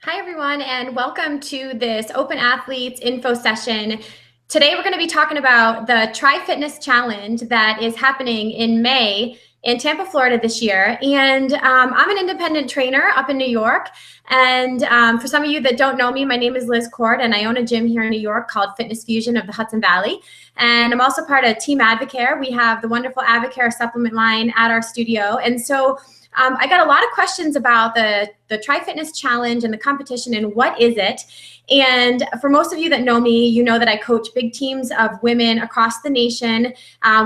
Hi, everyone, and welcome to this Open Athletes info session. Today, we're going to be talking about the Try Fitness Challenge that is happening in May in Tampa, Florida this year. And I'm an independent trainer up in New York. And for some of you that don't know me, my name is Liz Cord, and I own a gym here in New York called Fitness Fusion of the Hudson Valley. And I'm also part of Team Advocare. We have the wonderful Advocare supplement line at our studio. And so I got a lot of questions about the Try Fitness Challenge and the competition and what is it. And for most of you that know me, you know that I coach big teams of women across the nation.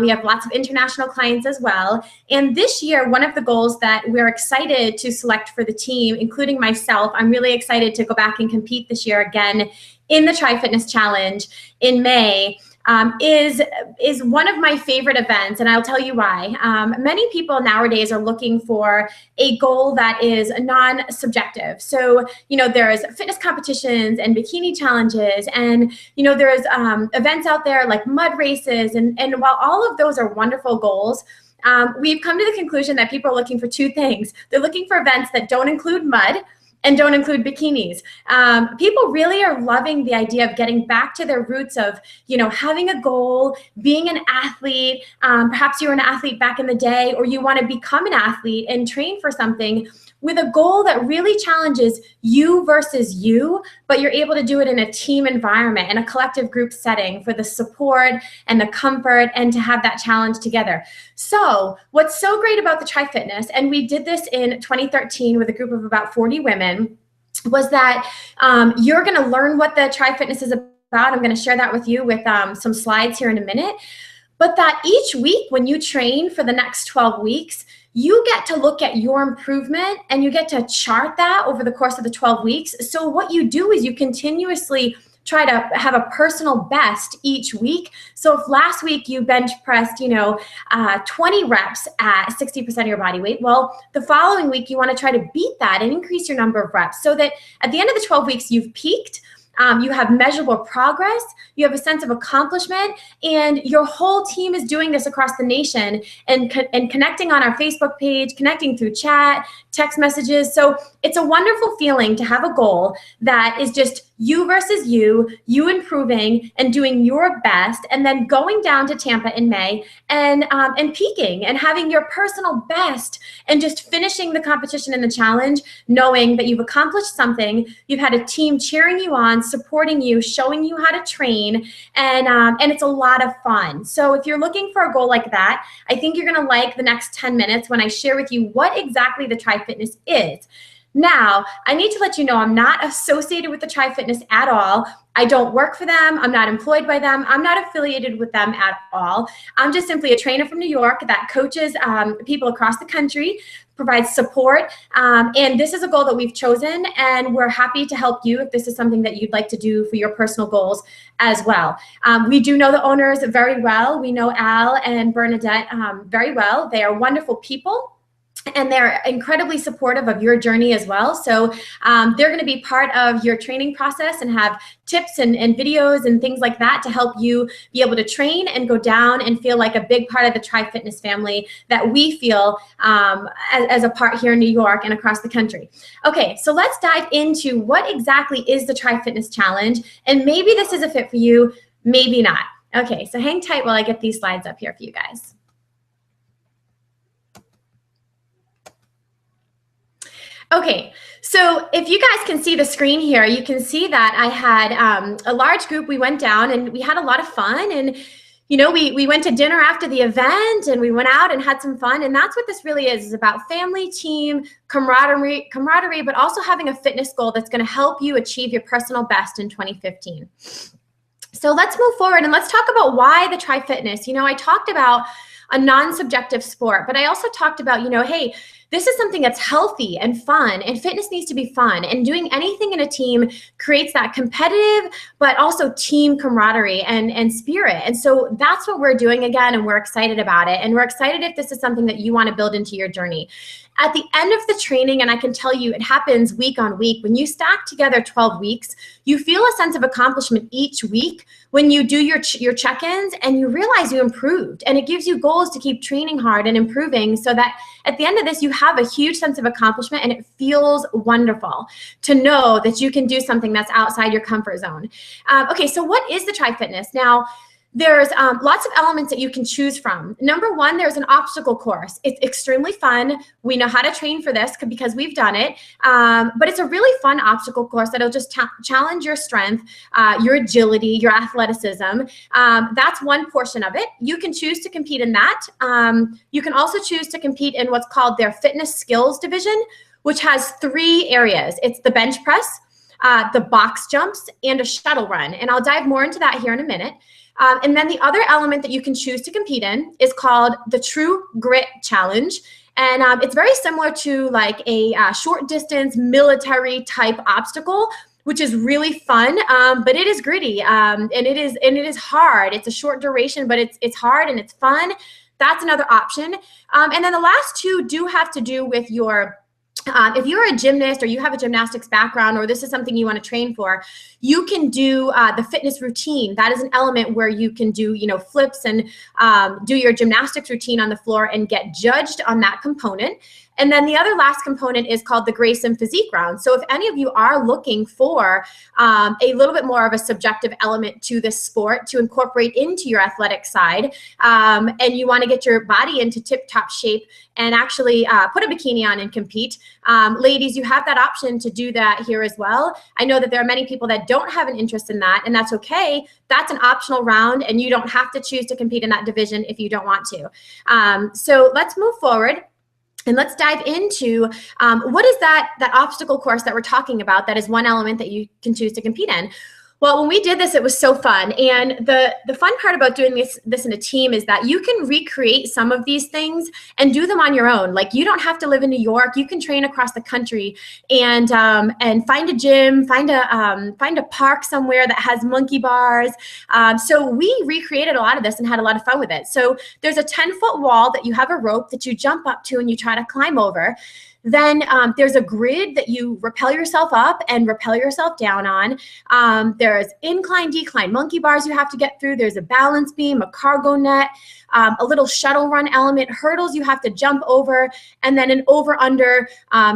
We have lots of international clients as well. And this year, one of the goals that we're excited to select for the team, including myself, I'm really excited to go back and compete this year again in the Try Fitness Challenge in May. Is one of my favorite events, and I'll tell you why. Many people nowadays are looking for a goal that is non-subjective. So, there's fitness competitions and bikini challenges, and, there's events out there like mud races, and while all of those are wonderful goals, we've come to the conclusion that people are looking for two things. They're looking for events that don't include mud and don't include bikinis. People really are loving the idea of getting back to their roots of, having a goal, being an athlete. Perhaps you were an athlete back in the day, or you want to become an athlete and train for something with a goal that really challenges you versus you, but you're able to do it in a team environment, in a collective group setting for the support and the comfort and to have that challenge together. So what's so great about the Try Fitness, and we did this in 2013 with a group of about 40 women, was that you're going to learn what the Try Fitness is about. I'm going to share that with you with some slides here in a minute. But that each week when you train for the next 12 weeks, you get to look at your improvement and you get to chart that over the course of the 12 weeks. So what you do is you continuously try to have a personal best each week. So if last week you bench pressed, 20 reps at 60% of your body weight, well, the following week you want to try to beat that and increase your number of reps so that at the end of the 12 weeks you've peaked. You have measurable progress, you have a sense of accomplishment, and your whole team is doing this across the nation and connecting on our Facebook page, connecting through chat, text messages. So it's a wonderful feeling to have a goal that is just you versus you improving and doing your best, and then going down to Tampa in May and peaking and having your personal best and just finishing the competition and the challenge, knowing that you've accomplished something, you've had a team cheering you on, supporting you, showing you how to train, and it's a lot of fun. So if you're looking for a goal like that, I think you're gonna like the next 10 minutes when I share with you what exactly the Try Fitness is. Now, I need to let you know I'm not associated with the Try Fitness at all. I don't work for them. I'm not employed by them. I'm not affiliated with them at all. I'm just simply a trainer from New York that coaches people across the country, provides support, and this is a goal that we've chosen, and we're happy to help you if this is something that you'd like to do for your personal goals as well. We do know the owners very well. We know Al and Bernadette very well. They are wonderful people, and they're incredibly supportive of your journey as well. So they're going to be part of your training process and have tips and videos and things like that to help you be able to train and go down and feel like a big part of the Try Fitness family that we feel as a part here in New York and across the country. Okay, so let's dive into what exactly is the Try Fitness Challenge, and maybe this is a fit for you, maybe not. Okay, so hang tight while I get these slides up here for you guys. Okay, so if you guys can see the screen here, you can see that I had a large group. We went down and we had a lot of fun, and we went to dinner after the event, and we went out and had some fun. And that's what this really is about: family, team, camaraderie, but also having a fitness goal that's going to help you achieve your personal best in 2015. So let's move forward and let's talk about why the Try Fitness. I talked about a non-subjective sport, but I also talked about, hey, this is something that's healthy and fun, and fitness needs to be fun, and doing anything in a team creates that competitive but also team camaraderie and spirit. And so that's what we're doing again, and we're excited about it, and we're excited if this is something that you want to build into your journey. At the end of the training, and I can tell you it happens week on week, when you stack together 12 weeks, you feel a sense of accomplishment each week when you do your check-ins and you realize you improved, and it gives you goals to keep training hard and improving, so that at the end of this, you have a huge sense of accomplishment, and it feels wonderful to know that you can do something that's outside your comfort zone. Okay, so what is the Try Fitness? Now, there's lots of elements that you can choose from. Number one, there's an obstacle course. It's extremely fun. We know how to train for this because we've done it. But it's a really fun obstacle course that'll just challenge your strength, your agility, your athleticism. That's one portion of it. You can choose to compete in that. You can also choose to compete in what's called their fitness skills division, which has 3 areas. It's the bench press, the box jumps, and a shuttle run. And I'll dive more into that here in a minute. And then the other element that you can choose to compete in is called the True Grit Challenge. And it's very similar to like a short distance military type obstacle, which is really fun, but it is gritty, and it is hard. It's a short duration, but it's hard and it's fun. That's another option. And then the last 2 do have to do with your if you're a gymnast or you have a gymnastics background, or this is something you want to train for, you can do the fitness routine. That is an element where you can do, flips and do your gymnastics routine on the floor and get judged on that component. And then the other last component is called the Grace and Physique round. So if any of you are looking for a little bit more of a subjective element to this sport to incorporate into your athletic side, and you want to get your body into tip-top shape and actually put a bikini on and compete, ladies, you have that option to do that here as well. I know that there are many people that don't have an interest in that, and that's okay. That's an optional round, and you don't have to choose to compete in that division if you don't want to. So let's move forward. And let's dive into what is that obstacle course that we're talking about that is one element that you can choose to compete in. Well, when we did this, it was so fun. And the fun part about doing this in a team is that you can recreate some of these things and do them on your own. Like, you don't have to live in New York. You can train across the country and find a gym, find a park somewhere that has monkey bars. So we recreated a lot of this and had a lot of fun with it. So there's a 10-foot wall that you have a rope that you jump up to and you try to climb over. Then there's a grid that you rappel yourself up and rappel yourself down on. There's incline, decline, monkey bars you have to get through. There's a balance beam, a cargo net, a little shuttle run element, hurdles you have to jump over, and then an over-under,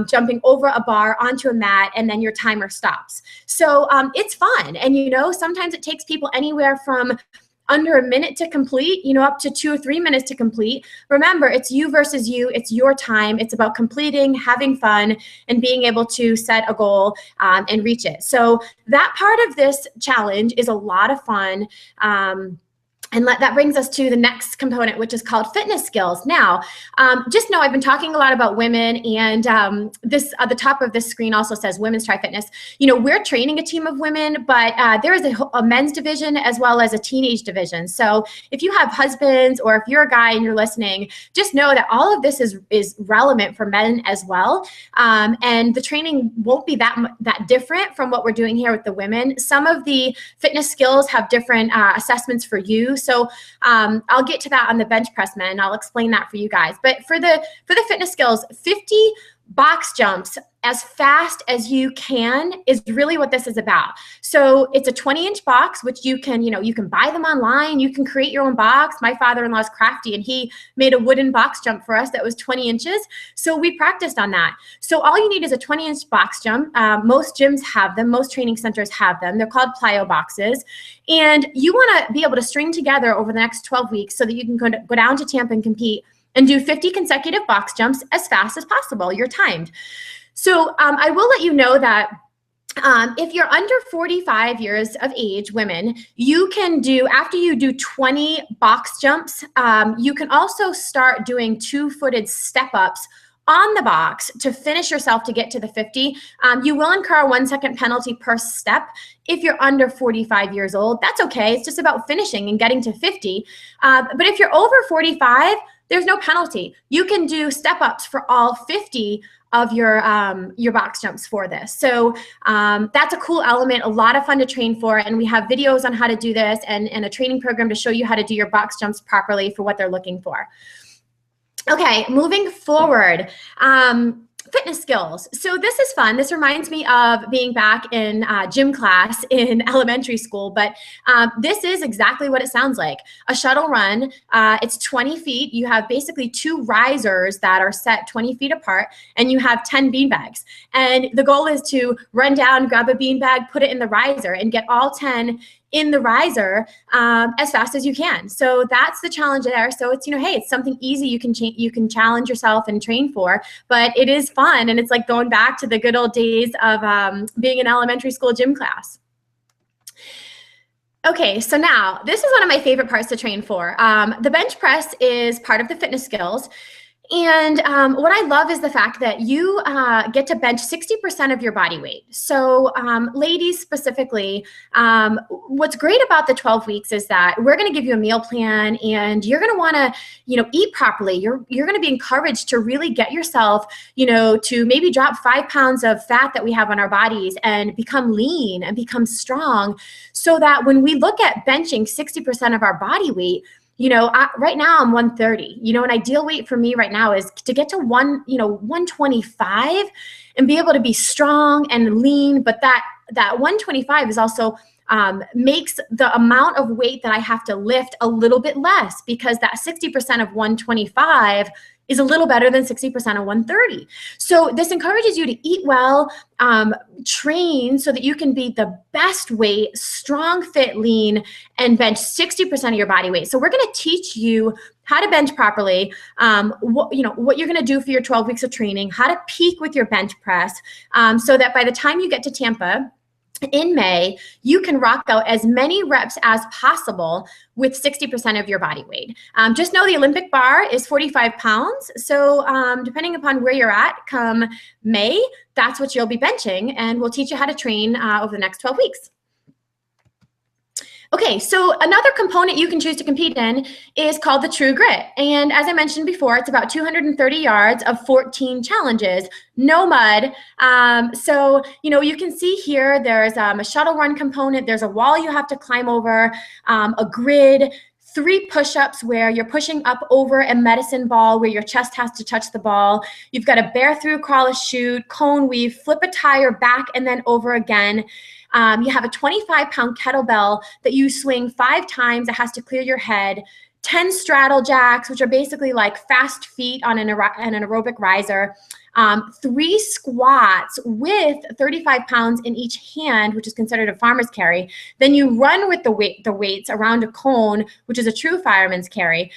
jumping over a bar onto a mat, and then your timer stops. So it's fun. And, sometimes it takes people anywhere from under a minute to complete, up to 2 or 3 minutes to complete. Remember, it's you versus you. It's your time. It's about completing, having fun, and being able to set a goal and reach it. So that part of this challenge is a lot of fun. And that brings us to the next component, which is called fitness skills. Now, just know I've been talking a lot about women, and this at the top of this screen also says Women's Try Fitness. We're training a team of women, but there is a men's division as well as a teenage division. So if you have husbands or if you're a guy and you're listening, just know that all of this is relevant for men as well. And the training won't be that different from what we're doing here with the women. Some of the fitness skills have different assessments for you. So I'll get to that on the bench press, men. I'll explain that for you guys. But for the fitness skills, 50 box jumps as fast as you can is really what this is about. So it's a 20-inch box, which you can buy them online. You can create your own box. My father-in-law is crafty, and he made a wooden box jump for us that was 20 inches. So we practiced on that. So all you need is a 20-inch box jump. Most gyms have them. Most training centers have them. They're called plyo boxes. And you want to be able to string together over the next 12 weeks so that you can go down to Tampa and compete and do 50 consecutive box jumps as fast as possible. You're timed. So I will let you know that if you're under 45 years of age, women, you can do, after you do 20 box jumps, you can also start doing 2-footed step-ups on the box to finish yourself to get to the 50. You will incur a 1-second penalty per step if you're under 45 years old. That's okay. It's just about finishing and getting to 50. But if you're over 45, there's no penalty. You can do step-ups for all 50 of your box jumps for this. So that's a cool element, a lot of fun to train for, and we have videos on how to do this and a training program to show you how to do your box jumps properly for what they're looking for. Okay, moving forward. Fitness skills. So this is fun. This reminds me of being back in gym class in elementary school, but this is exactly what it sounds like. A shuttle run, it's 20 feet. You have basically 2 risers that are set 20 feet apart, and you have 10 beanbags. And the goal is to run down, grab a beanbag, put it in the riser, and get all 10 in the riser as fast as you can. So that's the challenge there. So it's, hey, it's something easy you can challenge yourself and train for, but it is fun. And it's like going back to the good old days of being in elementary school gym class. Okay, so now this is one of my favorite parts to train for. The bench press is part of the fitness skills. And what I love is the fact that you get to bench 60% of your body weight. So ladies specifically, what's great about the 12 weeks is that we're going to give you a meal plan, and you're going to want to, eat properly. You're going to be encouraged to really get yourself, to maybe drop 5 pounds of fat that we have on our bodies and become lean and become strong, so that when we look at benching 60% of our body weight, right now I'm 130. An ideal weight for me right now is to get to 125 and be able to be strong and lean. But that 125 is also makes the amount of weight that I have to lift a little bit less, because that 60% of 125 is a little better than 60% of 130. So this encourages you to eat well, train so that you can be the best weight, strong, fit, lean, and bench 60% of your body weight. So we're going to teach you how to bench properly, what you're going to do for your 12 weeks of training, how to peak with your bench press, so that by the time you get to Tampa in May, you can rock out as many reps as possible with 60% of your body weight. Just know the Olympic bar is 45 pounds. So depending upon where you're at come May, that's what you'll be benching, and we'll teach you how to train over the next 12 weeks. Okay, so another component you can choose to compete in is called the True Grit. And as I mentioned before, it's about 230 yards of 14 challenges, no mud. So, you can see here, there's a shuttle run component, there's a wall you have to climb over, a grid, 3 push-ups where you're pushing up over a medicine ball where your chest has to touch the ball. You've got a bear through, crawl, a chute, cone weave, flip a tire back and then over again. You have a 25-pound kettlebell that you swing 5 times. It has to clear your head. 10 straddle jacks, which are basically like fast feet on an aerobic riser. 3 squats with 35 pounds in each hand, which is considered a farmer's carry. Then you run with the weights around a cone, which is a true fireman's carry.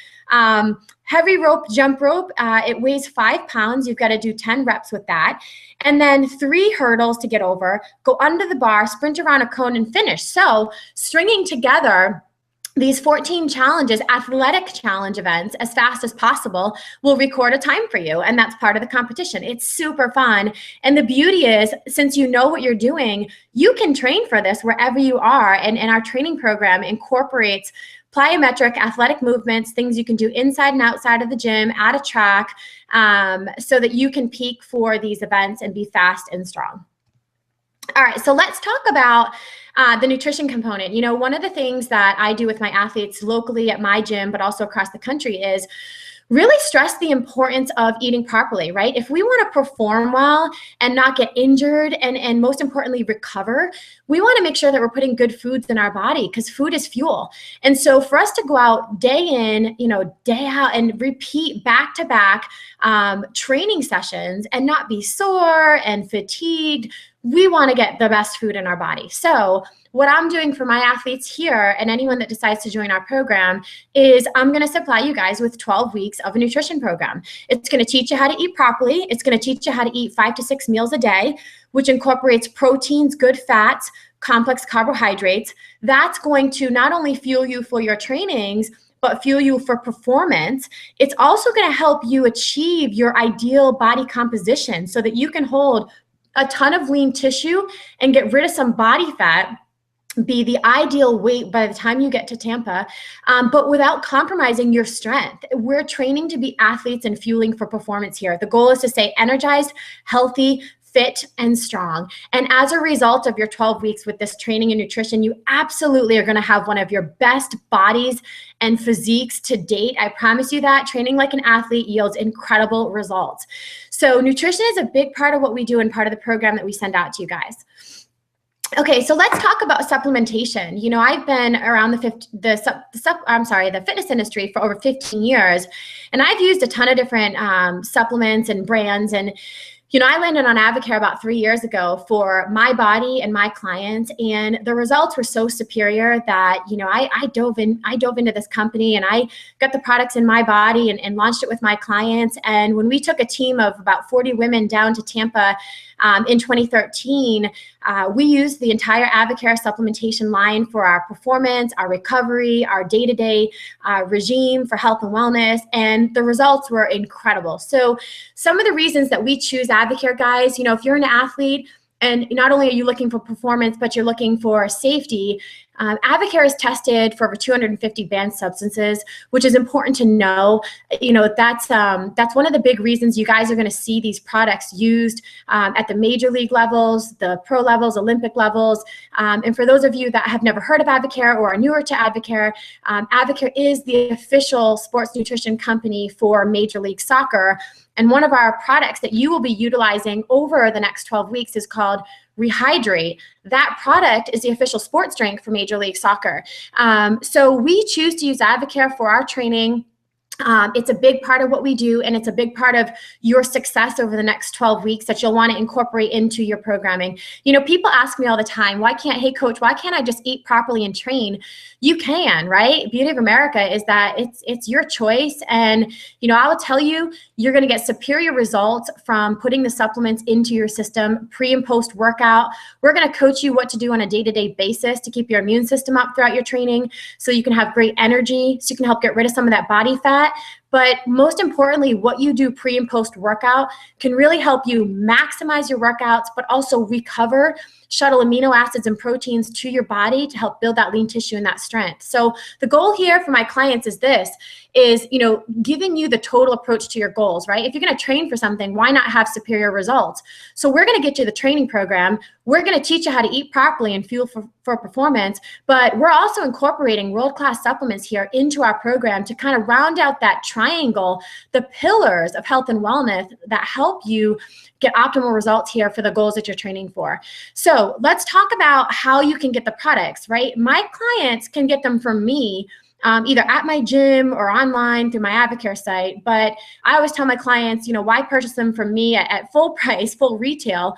Heavy rope, jump rope, it weighs 5 pounds. You've got to do 10 reps with that. And then 3 hurdles to get over, go under the bar, sprint around a cone, and finish. So stringing together these 14 challenges, athletic challenge events, as fast as possible, will record a time for you, and that's part of the competition. It's super fun, and the beauty is, since you know what you're doing, you can train for this wherever you are, and our training program incorporates plyometric athletic movements, things you can do inside and outside of the gym, at a track, so that you can peak for these events and be fast and strong. All right, so let's talk about the nutrition component. One of the things that I do with my athletes locally at my gym, but also across the country, is really stress the importance of eating properly, right? If we want to perform well and not get injured and most importantly, recover, we want to make sure that we're putting good foods in our body, because food is fuel. And so for us to go out day in, day out and repeat back-to-back training sessions and not be sore and fatigued, we want to get the best food in our body. So what I'm doing for my athletes here and anyone that decides to join our program is I'm going to supply you guys with 12 weeks of a nutrition program. It's going to teach you how to eat properly. It's going to teach you how to eat 5 to 6 meals a day, which incorporates proteins, good fats, complex carbohydrates. That's going to not only fuel you for your trainings, but fuel you for performance. It's also going to help you achieve your ideal body composition so that you can hold a ton of lean tissue and get rid of some body fat, be the ideal weight by the time you get to Tampa, but without compromising your strength. We're training to be athletes and fueling for performance here. The goal is to stay energized, healthy, fit, and strong. And as a result of your 12 weeks with this training and nutrition, you absolutely are going to have one of your best bodies and physiques to date. I promise you that. Training like an athlete yields incredible results. So nutrition is a big part of what we do and part of the program that we send out to you guys. Okay, so let's talk about supplementation. You know, I've been around the fitness industry for over 15 years, and I've used a ton of different supplements and brands. And you know, I landed on Advocare about 3 years ago for my body and my clients, and the results were so superior that, you know, I dove into this company, and I got the products in my body and launched it with my clients. And when we took a team of about 40 women down to Tampa in 2013, we used the entire Advocare supplementation line for our performance, our recovery, our day-to-day regime for health and wellness, and the results were incredible. So some of the reasons that we choose Advocare, guys, you know, if you're an athlete and not only are you looking for performance, but you're looking for safety, Advocare is tested for over 250 banned substances, which is important to know. You know, that's one of the big reasons you guys are going to see these products used at the major league levels, the pro levels, Olympic levels. And for those of you that have never heard of Advocare or are newer to Advocare, Advocare is the official sports nutrition company for Major League Soccer. And one of our products that you will be utilizing over the next 12 weeks is called Rehydrate. That product is the official sports drink for Major League Soccer. So we choose to use Advocare for our training. It's a big part of what we do, and it's a big part of your success over the next 12 weeks that you'll want to incorporate into your programming. You know, people ask me all the time, hey coach, why can't I just eat properly and train? You can, right? Beauty of America is that it's your choice. And, you know, I will tell you, you're going to get superior results from putting the supplements into your system pre and post workout. We're going to coach you what to do on a day-to-day basis to keep your immune system up throughout your training so you can have great energy, so you can help get rid of some of that body fat. But most importantly, what you do pre and post workout can really help you maximize your workouts, but also recover shuttle amino acids and proteins to your body to help build that lean tissue and that strength. So the goal here for my clients is, you know, giving you the total approach to your goals, right? If you're going to train for something, why not have superior results? So we're going to get you the training program. We're going to teach you how to eat properly and fuel for performance, but we're also incorporating world-class supplements here into our program to kind of round out that triangle, the pillars of health and wellness that help you get optimal results here for the goals that you're training for. So let's talk about how you can get the products, right? My clients can get them from me either at my gym or online through my Advocare site. But I always tell my clients, you know, why purchase them from me at full price, full retail,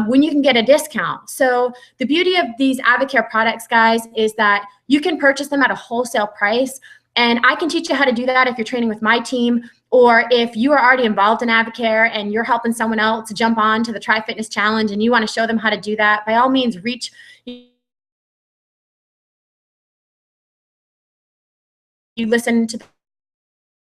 when you can get a discount? So the beauty of these Advocare products, guys, is that you can purchase them at a wholesale price. And I can teach you how to do that if you're training with my team, or if you are already involved in Advocare and you're helping someone else jump on to the Try Fitness Challenge and you want to show them how to do that, by all means, reach you listen to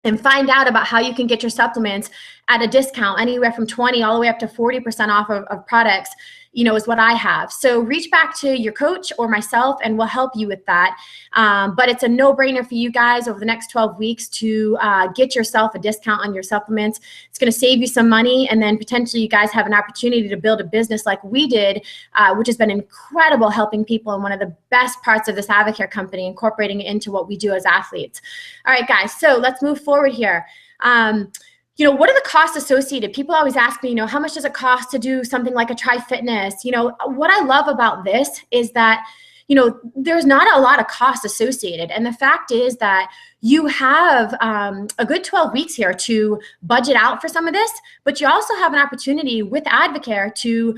and find out about how you can get your supplements at a discount, anywhere from 20 all the way up to 40% off of products, you know, is what I have. So reach back to your coach or myself and we'll help you with that. But it's a no-brainer for you guys over the next 12 weeks to get yourself a discount on your supplements. It's going to save you some money, and then potentially you guys have an opportunity to build a business like we did, which has been incredible, helping people, and one of the best parts of this Advocare company, incorporating it into what we do as athletes. All right, guys, so let's move forward here. You know, what are the costs associated? People always ask me, you know, how much does it cost to do something like a Try Fitness? You know, what I love about this is that, you know, there's not a lot of cost associated. And the fact is that you have a good 12 weeks here to budget out for some of this, but you also have an opportunity with Advocare to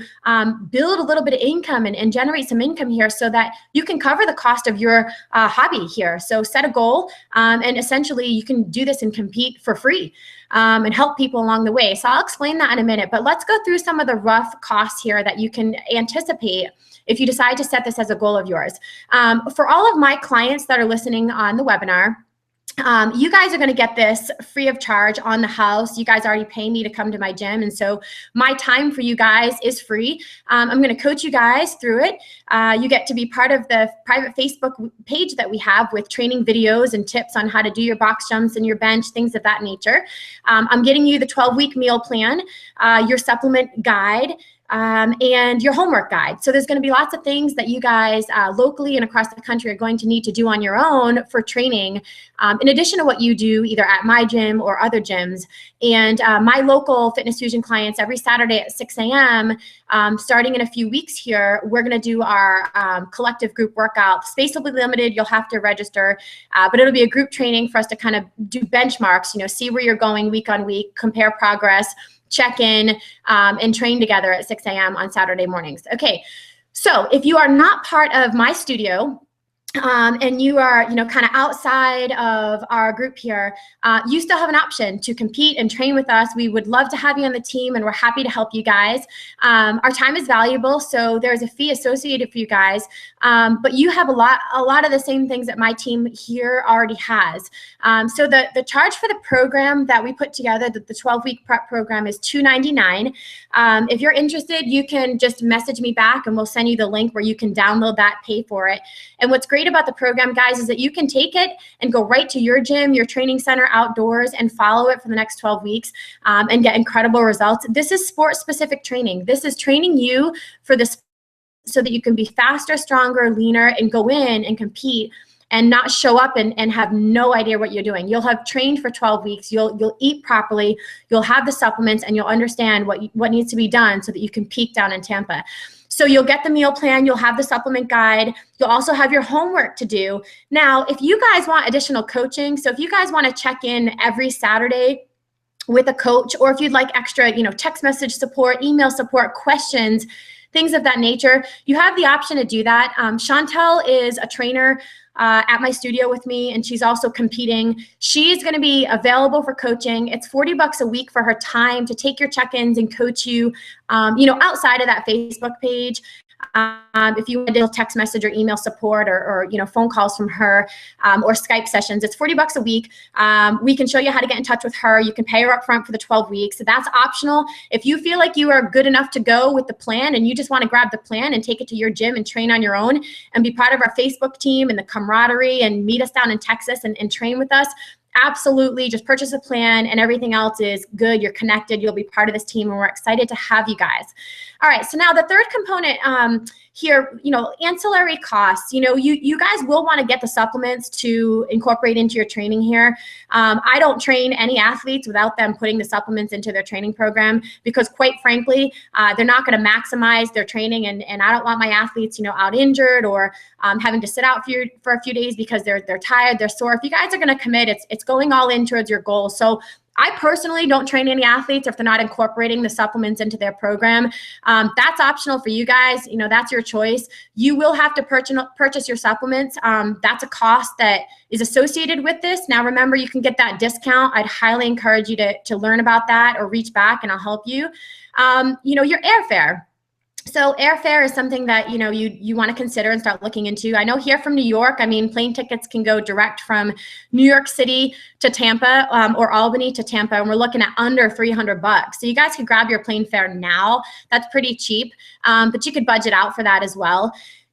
build a little bit of income and generate some income here so that you can cover the cost of your hobby here. So set a goal, and essentially you can do this and compete for free and help people along the way. So I'll explain that in a minute, but let's go through some of the rough costs here that you can anticipate if you decide to set this as a goal of yours. For all of my clients that are listening on the webinar, you guys are going to get this free of charge on the house. You guys already pay me to come to my gym, and so my time for you guys is free. I'm going to coach you guys through it. You get to be part of the private Facebook page that we have with training videos and tips on how to do your box jumps and your bench, things of that nature. I'm getting you the 12-week meal plan, your supplement guide, and your homework guide. So there's going to be lots of things that you guys locally and across the country are going to need to do on your own for training, in addition to what you do either at my gym or other gyms. And my local Fitness Fusion clients, every Saturday at 6 a.m., starting in a few weeks here, we're going to do our collective group workout. Space will be limited. You'll have to register, but it'll be a group training for us to kind of do benchmarks, see where you're going week on week, compare progress, check in, and train together at 6 a.m. on Saturday mornings. Okay, so if you are not part of my studio, and you are, kind of outside of our group here, you still have an option to compete and train with us. We would love to have you on the team, and we're happy to help you guys. Our time is valuable, so there's a fee associated for you guys, but you have a lot of the same things that my team here already has. So the charge for the program that we put together, the 12-week prep program, is $299. If you're interested, you can just message me back, and we'll send you the link where you can download that, pay for it. And what's great about the program, guys, is that you can take it and go right to your gym, your training center, outdoors, and follow it for the next 12 weeks and get incredible results. This is sport-specific training. This is training you for this so that you can be faster, stronger, leaner, and go in and compete and not show up and have no idea what you're doing. You'll have trained for 12 weeks. You'll eat properly. You'll have the supplements, and you'll understand what needs to be done so that you can peak down in Tampa. So you'll get the meal plan, you'll have the supplement guide, you'll also have your homework to do. Now, if you guys want additional coaching, so if you guys want to check in every Saturday with a coach, or if you'd like extra, text message support, email support, questions, things of that nature, you have the option to do that. Chantel is a trainer at my studio with me, and she's also competing. She's going to be available for coaching. It's $40 a week for her time to take your check-ins and coach you, outside of that Facebook page. If you want to text message or email support or phone calls from her or Skype sessions, it's $40 a week. We can show you how to get in touch with her. You can pay her up front for the 12 weeks. So that's optional. If you feel like you are good enough to go with the plan and you just want to grab the plan and take it to your gym and train on your own and be part of our Facebook team and the camaraderie and meet us down in Texas and train with us, absolutely, just purchase a plan and everything else is good. You're connected. You'll be part of this team, and we're excited to have you guys. All right, so now the third component here, ancillary costs. You guys will want to get the supplements to incorporate into your training here. I don't train any athletes without them putting the supplements into their training program because, quite frankly, they're not going to maximize their training, and I don't want my athletes, out injured or having to sit out for a few days because they're tired, they're sore. If you guys are going to commit, it's going all in towards your goal. So I personally don't train any athletes if they're not incorporating the supplements into their program. That's optional for you guys. That's your choice. You will have to purchase your supplements. That's a cost that is associated with this. Now, remember, you can get that discount. I'd highly encourage you to learn about that or reach back and I'll help you. Your airfare. So airfare is something that, you want to consider and start looking into. I know here from New York, plane tickets can go direct from New York City to Tampa or Albany to Tampa, and we're looking at under $300. So you guys could grab your plane fare now. That's pretty cheap, but you could budget out for that as well.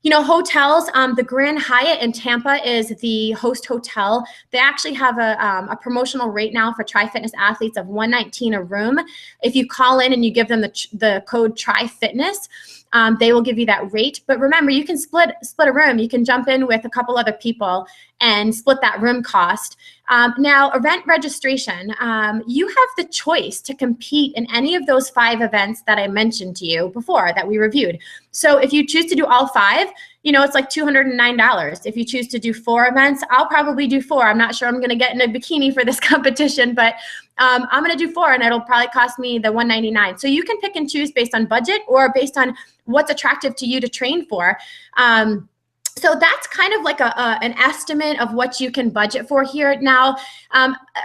Hotels, the Grand Hyatt in Tampa is the host hotel. They actually have a promotional rate now for Tri-Fitness athletes of $119 a room. If you call in and you give them the code Tri-Fitness, they will give you that rate. But remember, you can split a room. You can jump in with a couple other people and split that room cost. Now, event registration, you have the choice to compete in any of those 5 events that I mentioned to you before that we reviewed. So if you choose to do all 5, it's like $209. If you choose to do 4 events, I'll probably do 4. I'm not sure I'm going to get in a bikini for this competition, but I'm going to do 4, and it'll probably cost me the $199. So you can pick and choose based on budget or based on what's attractive to you to train for. So that's kind of like an estimate of what you can budget for here. Now,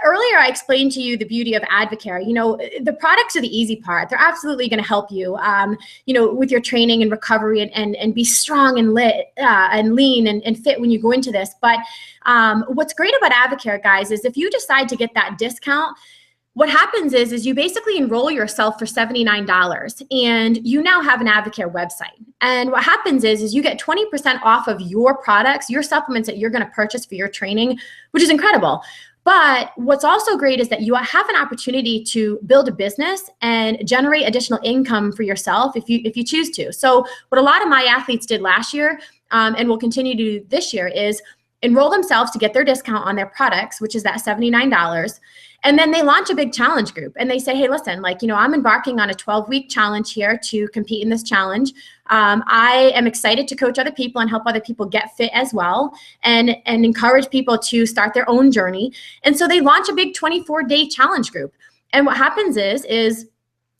earlier I explained to you the beauty of Advocare. The products are the easy part. They're absolutely going to help you, with your training and recovery and be strong and lit and lean and fit when you go into this. But what's great about Advocare, guys, is if you decide to get that discount, what happens is you basically enroll yourself for $79 and you now have an Advocare website. And what happens is you get 20% off of your products, your supplements that you're going to purchase for your training, which is incredible. But what's also great is that you have an opportunity to build a business and generate additional income for yourself if you choose to. So what a lot of my athletes did last year, and will continue to do this year, is enroll themselves to get their discount on their products, which is that $79. And then they launch a big challenge group and they say, hey, listen, like, I'm embarking on a 12-week challenge here to compete in this challenge. I am excited to coach other people and help other people get fit as well, and encourage people to start their own journey. And so they launch a big 24-day challenge group. And what happens is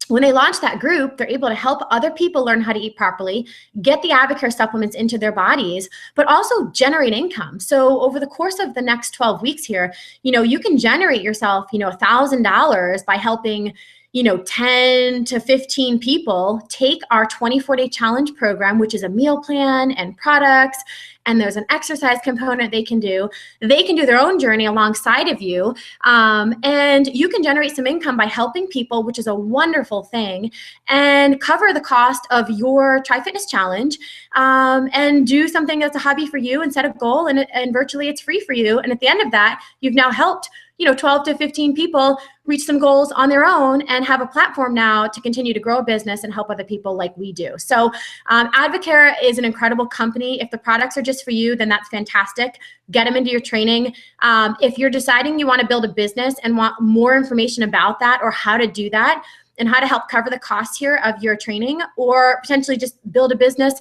when they launch that group, they're able to help other people learn how to eat properly, get the Advocare supplements into their bodies, but also generate income. So over the course of the next 12 weeks here, you can generate yourself, $1,000 by helping 10 to 15 people take our 24-day challenge program, which is a meal plan and products, and there's an exercise component they can do. They can do their own journey alongside of you, and you can generate some income by helping people, which is a wonderful thing, and cover the cost of your Try Fitness Challenge, and do something that's a hobby for you and set a goal, and virtually it's free for you. And at the end of that, you've now helped 12 to 15 people reach some goals on their own and have a platform now to continue to grow a business and help other people like we do. So Advocare is an incredible company. If the products are just for you, then that's fantastic. Get them into your training. If you're deciding you want to build a business and want more information about that or how to do that, and how to help cover the costs here of your training, or potentially just build a business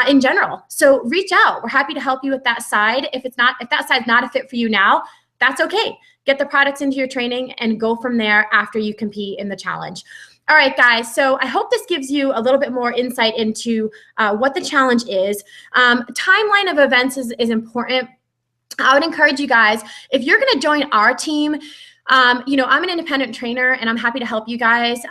in general. So reach out. We're happy to help you with that side. If that side's not a fit for you now, that's okay. Get the products into your training and go from there after you compete in the challenge. All right, guys, so I hope this gives you a little bit more insight into what the challenge is. Timeline of events is important. I would encourage you guys, if you're going to join our team, I'm an independent trainer and I'm happy to help you guys.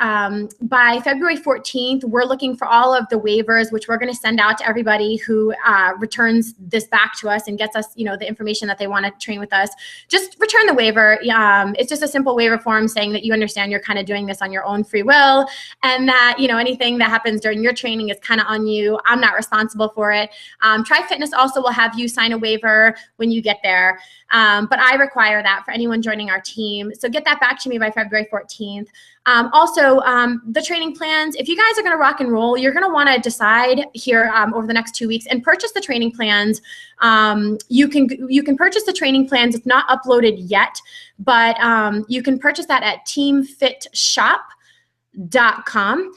By February 14th, we're looking for all of the waivers, which we're going to send out to everybody who returns this back to us and gets us, the information that they want to train with us. Just return the waiver. It's just a simple waiver form saying that you understand you're kind of doing this on your own free will, and that, anything that happens during your training is kind of on you. I'm not responsible for it. Try Fitness also will have you sign a waiver when you get there. But I require that for anyone joining our team. So get that back to me by February 14th. Also, the training plans, if you guys are going to rock and roll, you're going to want to decide here over the next 2 weeks and purchase the training plans. You can purchase the training plans. It's not uploaded yet, but you can purchase that at teamfitshop.com.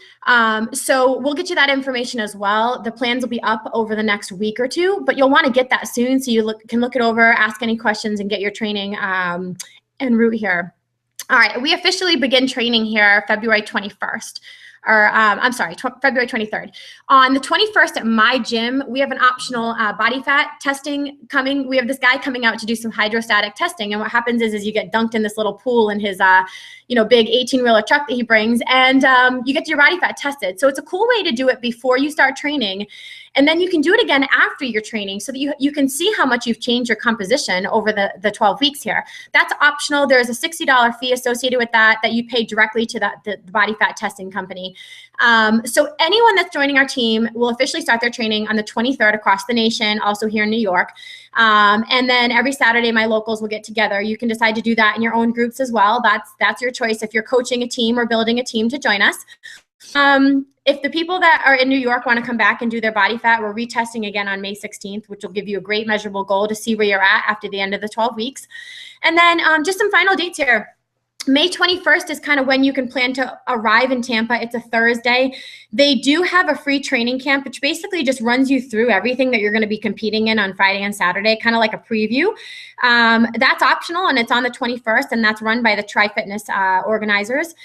So we'll get you that information as well. The plans will be up over the next week or two, but you'll want to get that soon so you can look it over, ask any questions, and get your training en route here. All right, we officially begin training here February 21st. February 23rd. On the 21st at my gym, we have an optional body fat testing coming. We have this guy coming out to do some hydrostatic testing. And what happens is you get dunked in this little pool in his, big 18-wheeler truck that he brings, and you get your body fat tested. So it's a cool way to do it before you start training. And then you can do it again after your training so that you can see how much you've changed your composition over the 12 weeks here. That's optional. There's a $60 fee associated with that you pay directly to the body fat testing company. So anyone that's joining our team will officially start their training on the 23rd across the nation, also here in New York. And then every Saturday, my locals will get together. You can decide to do that in your own groups as well. That's your choice if you're coaching a team or building a team to join us. If the people that are in New York want to come back and do their body fat, we're retesting again on May 16th, which will give you a great measurable goal to see where you're at after the end of the 12 weeks. And then just some final dates here. May 21st is kind of when you can plan to arrive in Tampa. It's a Thursday. They do have a free training camp, which basically just runs you through everything that you're going to be competing in on Friday and Saturday, kind of like a preview. That's optional, and it's on the 21st, and that's run by the Try Fitness organizers.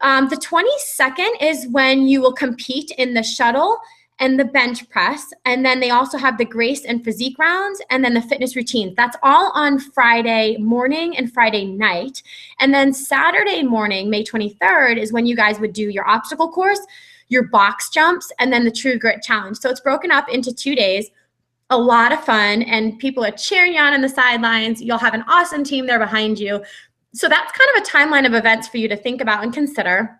The 22nd is when you will compete in the shuttle and the bench press. And then they also have the grace and physique rounds and then the fitness routines. That's all on Friday morning and Friday night. And then Saturday morning, May 23rd, is when you guys would do your obstacle course, your box jumps, and then the True Grit Challenge. So it's broken up into 2 days. A lot of fun, and people are cheering you on the sidelines. You'll have an awesome team there behind you. So that's kind of a timeline of events for you to think about and consider.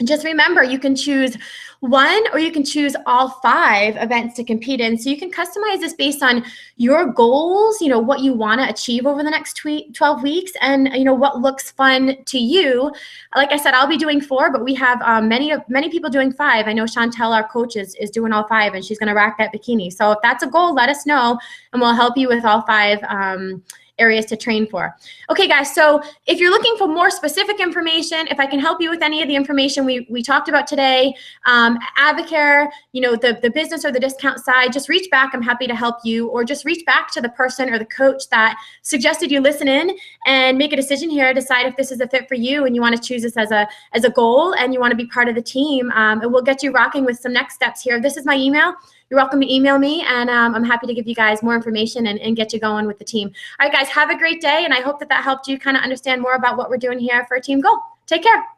Just remember, you can choose one, or you can choose all 5 events to compete in. So you can customize this based on your goals, what you want to achieve over the next 12 weeks, and what looks fun to you. Like I said, I'll be doing 4, but we have many people doing 5. I know Chantel, our coach, is doing all 5, and she's going to rock that bikini. So if that's a goal, let us know, and we'll help you with all 5 areas to train for. Okay, guys, so if you're looking for more specific information, if I can help you with any of the information we talked about today, Avocare, the business or the discount side, just reach back. I'm happy to help you, or just reach back to the person or the coach that suggested you listen in and make a decision here, decide if this is a fit for you and you want to choose this as a goal and you want to be part of the team. And we'll get you rocking with some next steps here. This is my email. You're welcome to email me, and I'm happy to give you guys more information and get you going with the team. All right, guys, have a great day, and I hope that helped you kind of understand more about what we're doing here for Team Goal. Take care.